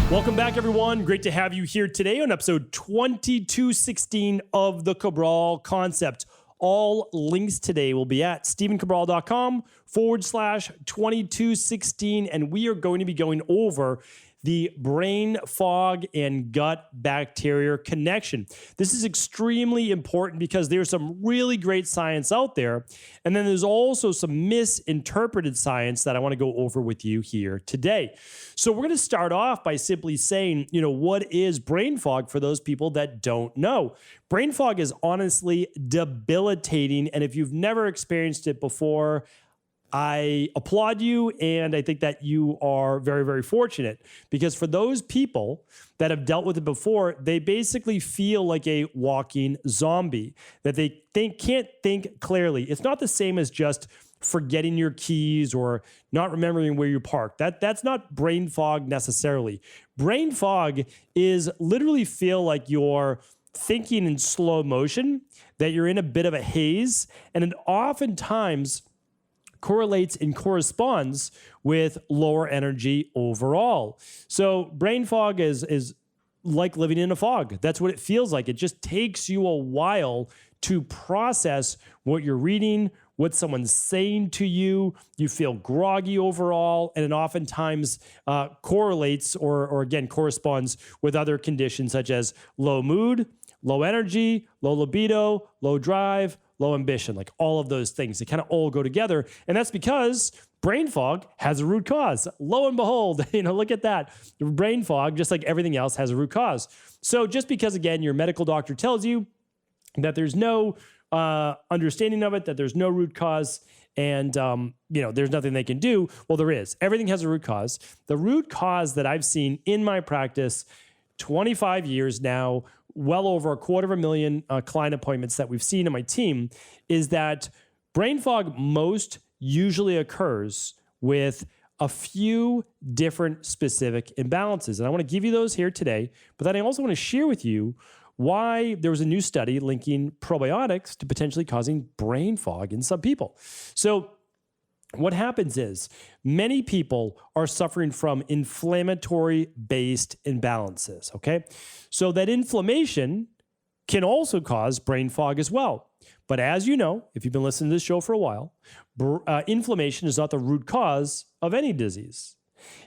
Welcome back, everyone. Great to have you here today on episode 2216 of the Cabral Concept. All links today will be at stephencabral.com/2216, and we are going to be going over the brain fog and gut bacteria connection. This is extremely important because there's some really great science out there, and then there's also some misinterpreted science that I want to go over with you here today. So we're going to start off by simply saying, what is brain fog for those people that don't know? Brain fog is honestly debilitating, and if you've never experienced it before, I applaud you, and I think that you are very, very fortunate, because for those people that have dealt with it before, they basically feel like a walking zombie, that they can't think clearly. It's not the same as just forgetting your keys or not remembering where you parked. That's not brain fog necessarily. Brain fog is literally feel like you're thinking in slow motion, that you're in a bit of a haze, and it oftentimes correlates and corresponds with lower energy overall. So brain fog is like living in a fog. That's what it feels like. It just takes you a while to process what you're reading, what someone's saying to you. You feel groggy overall, and it oftentimes correlates or again corresponds with other conditions such as low mood, low energy, low libido, low drive, low ambition, like all of those things. They kind of all go together. And that's because brain fog has a root cause. Lo and behold, look at that. Brain fog, just like everything else, has a root cause. So just because, again, your medical doctor tells you that there's no understanding of it, that there's no root cause, and there's nothing they can do, well, there is. Everything has a root cause. The root cause that I've seen in my practice, 25 years now, well over 250,000 client appointments that we've seen in my team, is that brain fog most usually occurs with a few different specific imbalances. And I want to give you those here today, but then I also want to share with you why there was a new study linking probiotics to potentially causing brain fog in some people. So what happens is many people are suffering from inflammatory-based imbalances, okay? So that inflammation can also cause brain fog as well. But as you know, if you've been listening to this show for a while, inflammation is not the root cause of any disease.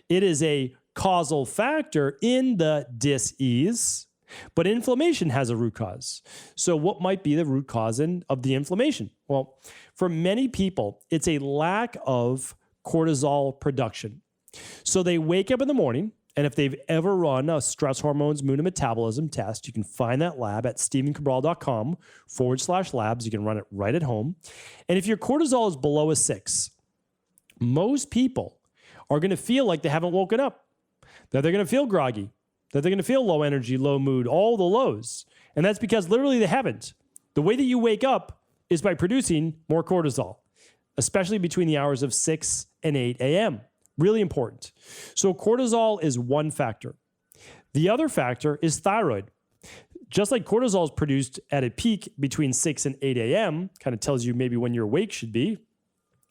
It is a causal factor in the dis-ease, but inflammation has a root cause. So what might be the root cause of the inflammation? Well, for many people, it's a lack of cortisol production. So they wake up in the morning, and if they've ever run a stress hormones, mood, and metabolism test, you can find that lab at stephencabral.com/labs. You can run it right at home. And if your cortisol is below a 6, most people are going to feel like they haven't woken up, that they're going to feel groggy, that they're going to feel low energy, low mood, all the lows. And that's because literally they haven't. The way that you wake up is by producing more cortisol, especially between the hours of 6 and 8 a.m. Really important. So cortisol is one factor. The other factor is thyroid. Just like cortisol is produced at a peak between 6 and 8 a.m., kind of tells you maybe when your wake should be,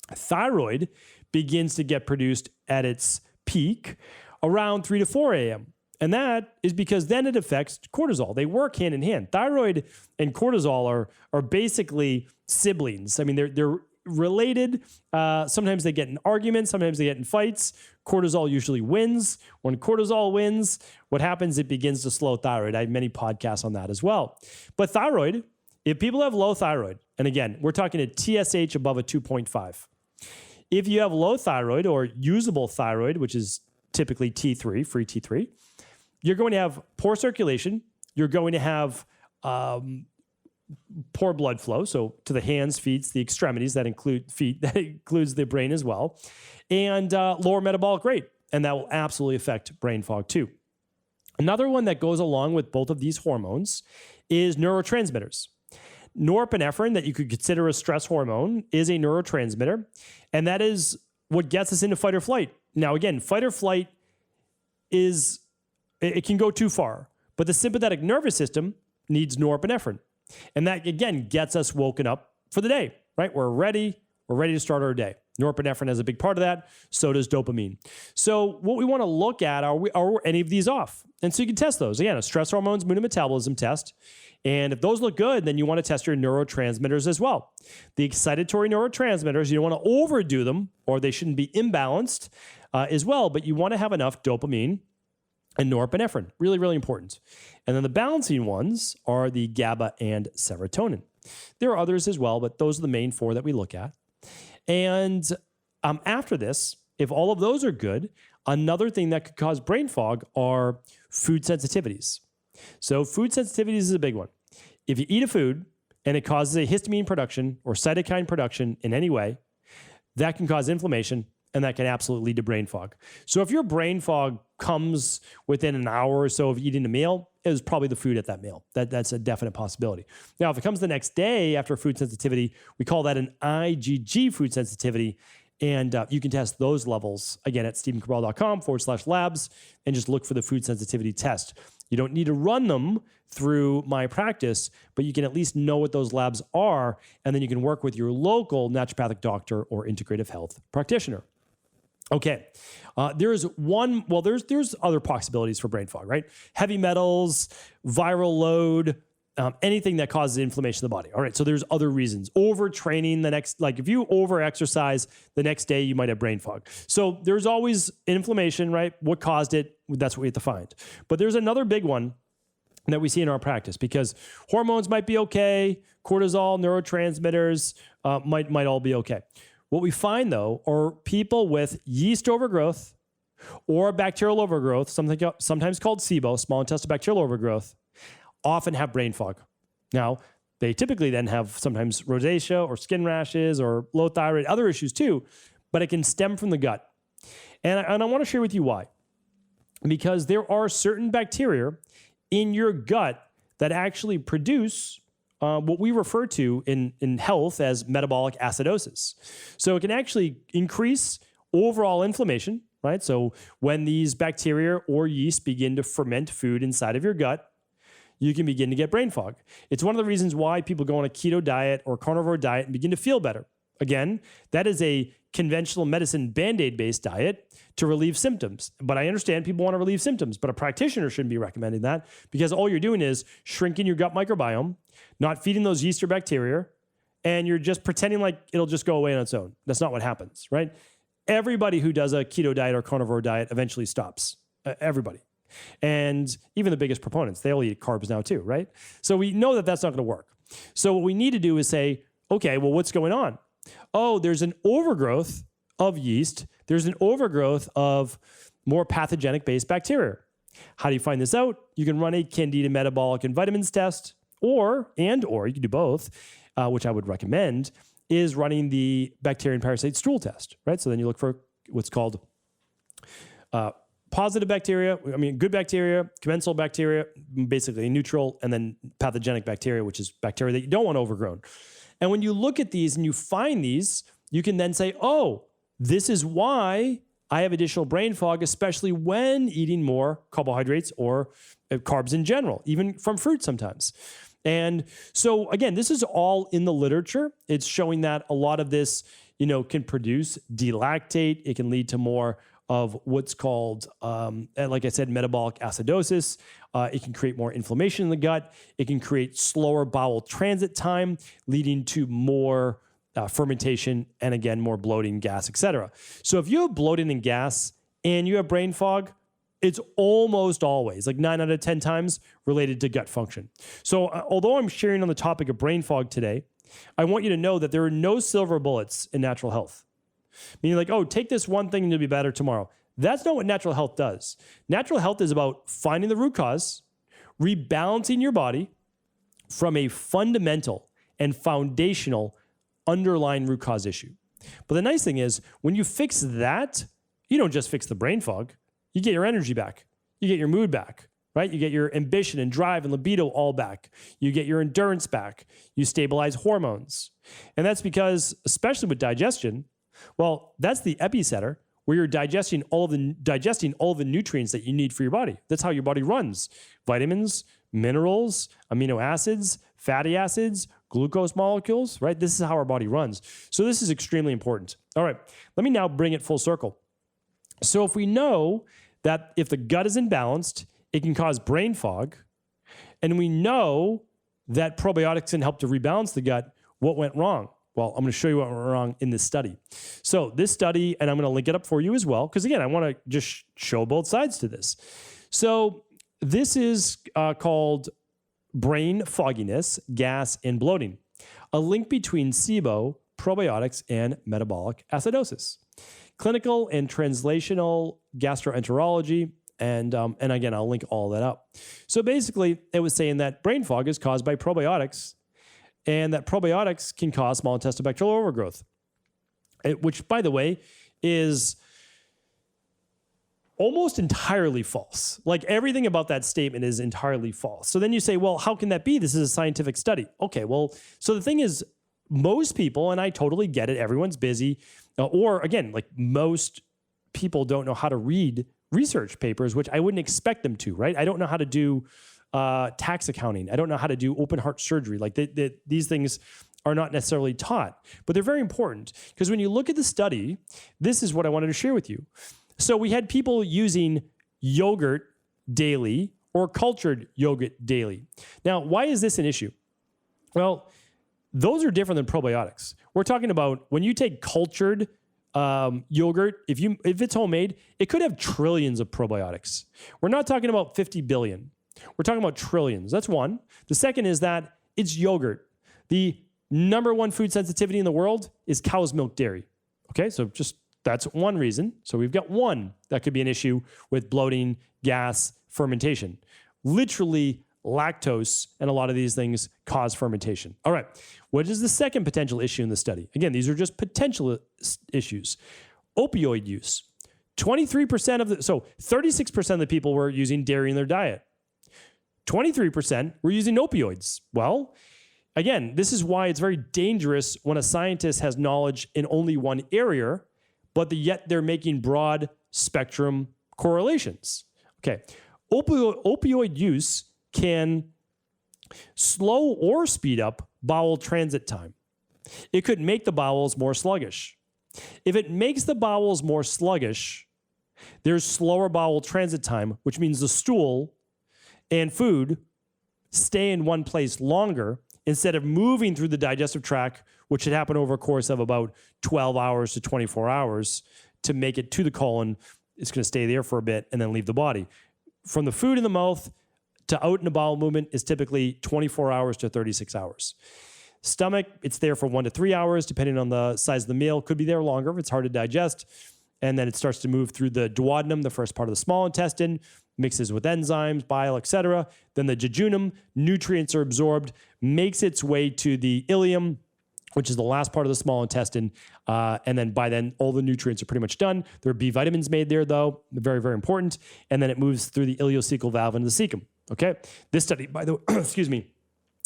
thyroid begins to get produced at its peak around 3 to 4 a.m. And that is because then it affects cortisol. They work hand in hand. Thyroid and cortisol are basically siblings. I mean, they're related. Sometimes they get in arguments. Sometimes they get in fights. Cortisol usually wins. When cortisol wins, what happens? It begins to slow thyroid. I have many podcasts on that as well. But thyroid, if people have low thyroid, and again, we're talking a TSH above a 2.5. If you have low thyroid or usable thyroid, which is typically T3, free T3, you're going to have poor circulation. You're going to have poor blood flow, so to the hands, feet, the extremities, that include feet, that includes the brain as well, and lower metabolic rate, and that will absolutely affect brain fog too. Another one that goes along with both of these hormones is neurotransmitters. Norepinephrine, that you could consider a stress hormone, is a neurotransmitter, and that is what gets us into fight or flight. Now, again, fight or flight it can go too far, but the sympathetic nervous system needs norepinephrine. And that, again, gets us woken up for the day, right? We're ready to start our day. Norepinephrine has a big part of that. So does dopamine. So what we want to look at, are any of these off? And so you can test those. Again, a stress hormones, mood and metabolism test. And if those look good, then you want to test your neurotransmitters as well. The excitatory neurotransmitters, you don't want to overdo them, or they shouldn't be imbalanced as well, but you want to have enough dopamine and norepinephrine. Really, really important. And then the balancing ones are the GABA and serotonin. There are others as well, but those are the main four that we look at. And after this, if all of those are good, another thing that could cause brain fog are food sensitivities. So food sensitivities is a big one. If you eat a food and it causes a histamine production or cytokine production in any way, that can cause inflammation, and that can absolutely lead to brain fog. So if your brain fog comes within an hour or so of eating a meal, it was probably the food at that meal. That's a definite possibility. Now, if it comes the next day after food sensitivity, we call that an IgG food sensitivity. And you can test those levels, again, at stephencabral.com/labs, and just look for the food sensitivity test. You don't need to run them through my practice, but you can at least know what those labs are, and then you can work with your local naturopathic doctor or integrative health practitioner. Okay, there's other possibilities for brain fog, right? Heavy metals, viral load, anything that causes inflammation of the body. All right, so there's other reasons. Overtraining if you over-exercise, the next day you might have brain fog. So there's always inflammation, right? What caused it? That's what we have to find. But there's another big one that we see in our practice, because hormones might be okay, cortisol, neurotransmitters might all be okay. What we find, though, are people with yeast overgrowth or bacterial overgrowth, sometimes called SIBO, small intestinal bacterial overgrowth, often have brain fog. Now, they typically then have sometimes rosacea or skin rashes or low thyroid, other issues too, but it can stem from the gut. And I want to share with you why. Because there are certain bacteria in your gut that actually produce what we refer to in health as metabolic acidosis. So it can actually increase overall inflammation, right? So when these bacteria or yeast begin to ferment food inside of your gut, you can begin to get brain fog. It's one of the reasons why people go on a keto diet or carnivore diet and begin to feel better. Again, that is a conventional medicine Band-Aid based diet to relieve symptoms. But I understand people want to relieve symptoms, but a practitioner shouldn't be recommending that, because all you're doing is shrinking your gut microbiome, not feeding those yeast or bacteria, and you're just pretending like it'll just go away on its own. That's not what happens, right? Everybody who does a keto diet or carnivore diet eventually stops. Everybody. And even the biggest proponents, they all eat carbs now too, right? So we know that that's not going to work. So what we need to do is say, okay, well, what's going on? Oh, there's an overgrowth of yeast. There's an overgrowth of more pathogenic-based bacteria. How do you find this out? You can run a Candida metabolic and vitamins test, or you can do both, which I would recommend, is running the bacteria and parasite stool test, right? So then you look for what's called positive bacteria, good bacteria, commensal bacteria, basically neutral, and then pathogenic bacteria, which is bacteria that you don't want overgrown. And when you look at these and you find these, you can then say, oh, this is why I have additional brain fog, especially when eating more carbohydrates or carbs in general, even from fruit sometimes. And so again, this is all in the literature. It's showing that a lot of this, can produce delactate. It can lead to more of what's called, like I said, metabolic acidosis. It can create more inflammation in the gut. It can create slower bowel transit time, leading to more fermentation and, again, more bloating, gas, etc. So if you have bloating and gas and you have brain fog, it's almost always, like 9 out of 10 times, related to gut function. So although I'm sharing on the topic of brain fog today, I want you to know that there are no silver bullets in natural health. Meaning like, oh, take this one thing and you'll be better tomorrow. That's not what natural health does. Natural health is about finding the root cause, rebalancing your body from a fundamental and foundational underlying root cause issue. But the nice thing is, when you fix that, you don't just fix the brain fog. You get your energy back. You get your mood back, right? You get your ambition and drive and libido all back. You get your endurance back. You stabilize hormones. And that's because, especially with digestion, well, that's the epicenter where you're digesting all of the nutrients that you need for your body. That's how your body runs. Vitamins, minerals, amino acids, fatty acids, glucose molecules, right? This is how our body runs. So this is extremely important. All right, let me now bring it full circle. So if we know that if the gut is imbalanced, it can cause brain fog, and we know that probiotics can help to rebalance the gut, what went wrong? Well, I'm going to show you what went wrong in this study. So this study, and I'm going to link it up for you as well, because again, I want to just show both sides to this. So this is called brain fogginess, gas, and bloating, a link between SIBO, probiotics, and metabolic acidosis. Clinical and translational gastroenterology, and again, I'll link all that up. So basically, it was saying that brain fog is caused by probiotics, and that probiotics can cause small intestinal bacterial overgrowth, which, by the way, is almost entirely false. Like everything about that statement is entirely false. So then you say, well, how can that be? This is a scientific study. Okay, well, so the thing is, most people, and I totally get it, everyone's busy, or again, like most people don't know how to read research papers, which I wouldn't expect them to, right? I don't know how to do tax accounting. I don't know how to do open heart surgery. Like these things are not necessarily taught, but they're very important because when you look at the study, this is what I wanted to share with you. So we had people using yogurt daily or cultured yogurt daily. Now, why is this an issue? Well, those are different than probiotics. We're talking about when you take cultured yogurt, if it's homemade, it could have trillions of probiotics. We're not talking about 50 billion. We're talking about trillions. That's one. The second is that it's yogurt. The number one food sensitivity in the world is cow's milk dairy. Okay, so just that's one reason. So we've got one that could be an issue with bloating, gas, fermentation. Literally, lactose and a lot of these things cause fermentation. All right, what is the second potential issue in the study? Again, these are just potential issues. Opioid use. 36% of the people were using dairy in their diet. 23% were using opioids. Well, again, this is why it's very dangerous when a scientist has knowledge in only one area, but yet they're making broad spectrum correlations. Okay, opioid use can slow or speed up bowel transit time. It could make the bowels more sluggish. If it makes the bowels more sluggish, there's slower bowel transit time, which means the stool and food stay in one place longer instead of moving through the digestive tract, which should happen over a course of about 12 hours to 24 hours to make it to the colon. It's going to stay there for a bit and then leave the body. From the food in the mouth to out in the bowel movement is typically 24 hours to 36 hours. Stomach, it's there for 1 to 3 hours, depending on the size of the meal. Could be there longer if it's hard to digest. And then it starts to move through the duodenum, the first part of the small intestine, mixes with enzymes, bile, etc. Then the jejunum, nutrients are absorbed, makes its way to the ileum, which is the last part of the small intestine. And then by then, all the nutrients are pretty much done. There are B vitamins made there, though. Very, very important. And then it moves through the ileocecal valve into the cecum. Okay? This study, by the way, excuse me,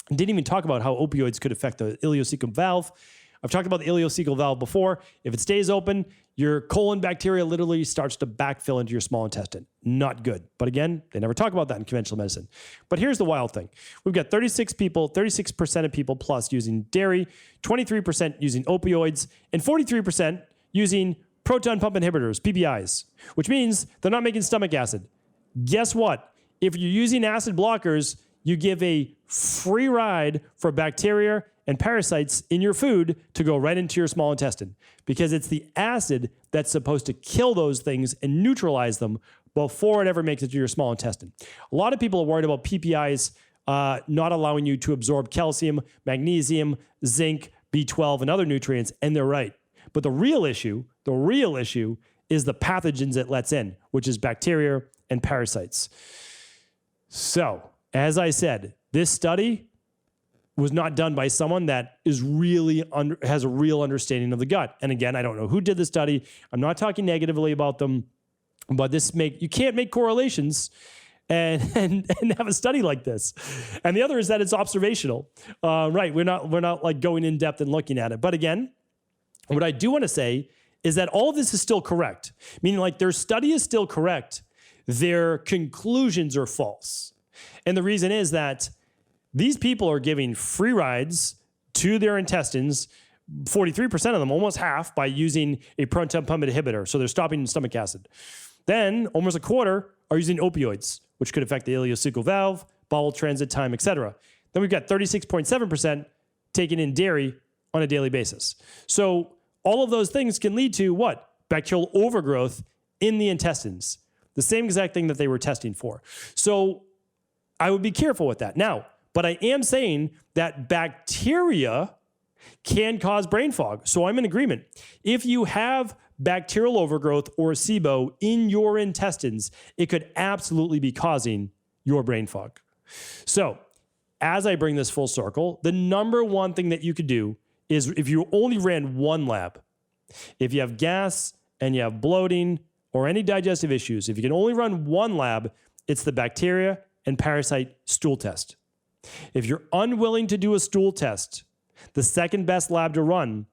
didn't even talk about how opioids could affect the ileocecal valve. I've talked about the ileocecal valve before. If it stays open, your colon bacteria literally starts to backfill into your small intestine. Not good. But again, they never talk about that in conventional medicine. But here's the wild thing. We've got 36% of people plus using dairy, 23% using opioids, and 43% using proton pump inhibitors, PPIs, which means they're not making stomach acid. Guess what? If you're using acid blockers, you give a free ride for bacteria and parasites in your food to go right into your small intestine because it's the acid that's supposed to kill those things and neutralize them before it ever makes it to your small intestine. A lot of people are worried about PPIs not allowing you to absorb calcium, magnesium, zinc, B12, and other nutrients, and they're right. But the real issue is the pathogens it lets in, which is bacteria and parasites. So, as I said, this study was not done by someone that is really has a real understanding of the gut. And again, I don't know who did the study. I'm not talking negatively about them, but you can't make correlations and have a study like this. And the other is that it's observational. Right? We're not like going in depth and looking at it. But again, what I do want to say is that all of this is still correct, meaning like their study is still correct. Their conclusions are false. And the reason is that these people are giving free rides to their intestines, 43% of them, almost half, by using a proton pump inhibitor. So they're stopping stomach acid. Then almost a quarter are using opioids, which could affect the ileocecal valve, bowel transit time, etc. Then we've got 36.7% taking in dairy on a daily basis. So all of those things can lead to what? Bacterial overgrowth in the intestines. The same exact thing that they were testing for. So I would be careful with that. Now, but I am saying that bacteria can cause brain fog. So I'm in agreement. If you have bacterial overgrowth or SIBO in your intestines, it could absolutely be causing your brain fog. So as I bring this full circle, the number one thing that you could do is if you only ran one lab, if you have gas and you have bloating or any digestive issues, if you can only run one lab, it's the bacteria and parasite stool test. If you're unwilling to do a stool test, the second best lab to run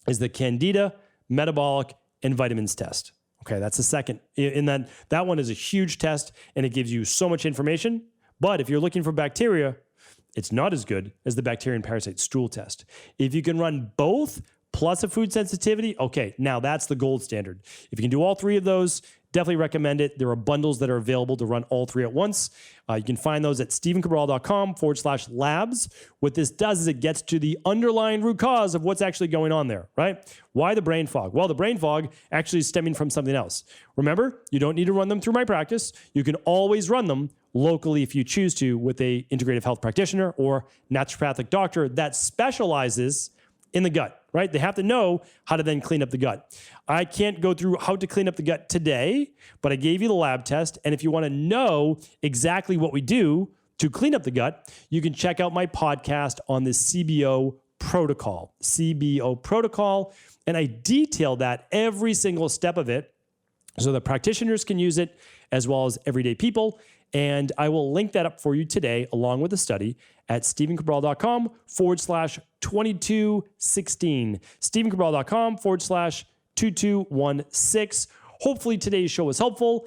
is the Candida, metabolic, and vitamins test. Okay, that's the second. And then that one is a huge test and it gives you so much information. But if you're looking for bacteria, it's not as good as the bacteria and parasite stool test. If you can run both plus a food sensitivity, okay, now that's the gold standard. If you can do all three of those, definitely recommend it. There are bundles that are available to run all three at once. You can find those at stevencabral.com/labs. What this does is it gets to the underlying root cause of what's actually going on there, right? Why the brain fog? Well, the brain fog actually is stemming from something else. Remember, you don't need to run them through my practice. You can always run them locally if you choose to with a integrative health practitioner or naturopathic doctor that specializes in the gut, right? They have to know how to then clean up the gut. I can't go through how to clean up the gut today, but I gave you the lab test. And if you want to know exactly what we do to clean up the gut, you can check out my podcast on the CBO protocol, And I detail that every single step of it so that practitioners can use it as well as everyday people. And I will link that up for you today, along with the study, at stevencabral.com/2216. stevencabral.com/2216. Hopefully today's show was helpful.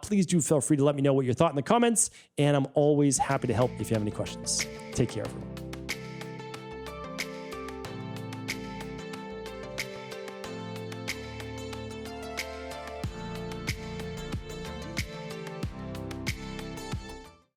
Please do feel free to let me know what your thought in the comments. And I'm always happy to help if you have any questions. Take care, everyone.